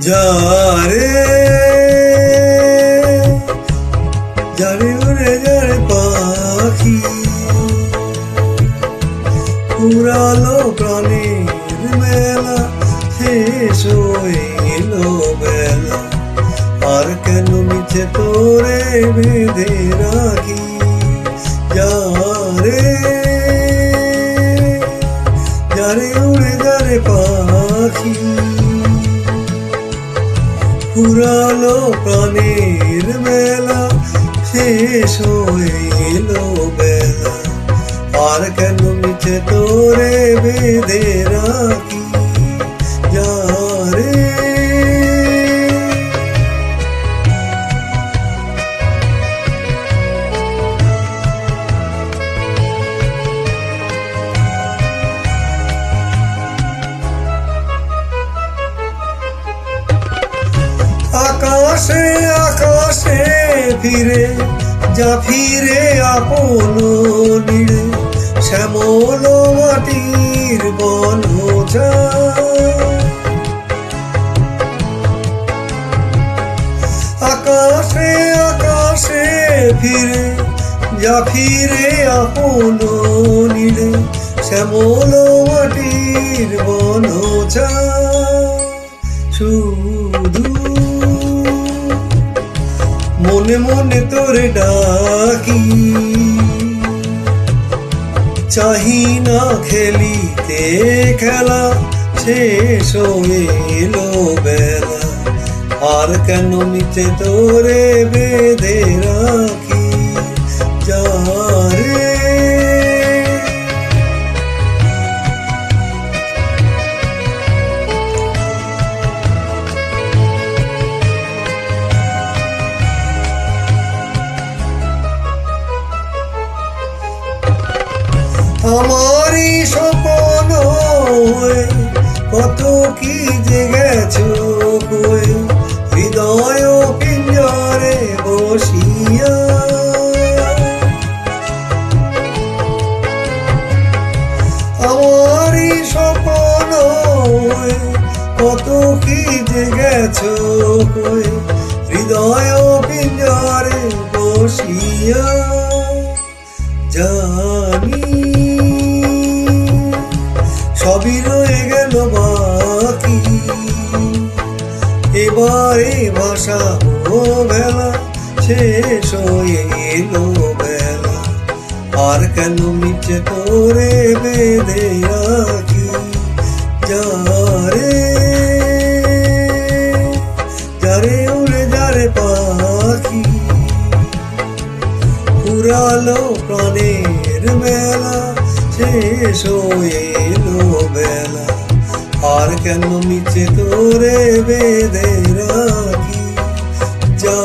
যারে যারে উড়ে যারে পাখি উড়ালো প্রাণের মেলা শেষ হইলো বেলা আর কেন মিছে তোরে বেঁধে রাখি যারে যারে উড়ে যারে পাখি পুরালো প্রাণের মেলা শেষ হইলো বেলা আর কেন মিছে তোরে বেঁধে রাখি যারে আকাশে আকাশে ফিরে যা ফিরে আপন নীড়ে শ্যামল মাটির বনজা আকাশে আকাশে ফিরে যা ফিরে আপন নীড়ে শ্যামল মাটির বনজা শুধু মনে মনে তোরে ডাকি চাহি না খেলিতে খেলা শেষ হইলো বেলা আর কেন মিছে তোরে বেঁধে রাখি যারে আমারই স্বপ্ন কত কি যে গেছো কই হৃদয় পিঞ্জরে বসিয়া আমারই স্বপ্ন কত কি যে গেছো কই হৃদয় পিঞ্জরে বসিয়া জানি সবই রয়ে গেল বাকি এবারে ভাসাবো বেলা শেষ হয়ে এলো বেলা আর কেন মিছে তোরে বেঁধে রাখি যারে যারে উড়ে যারে পাখি পুরালো প্রাণের মেলা শেষ হইলো বেলা আর কেন মিছে তোরে বেঁধে রাখি যা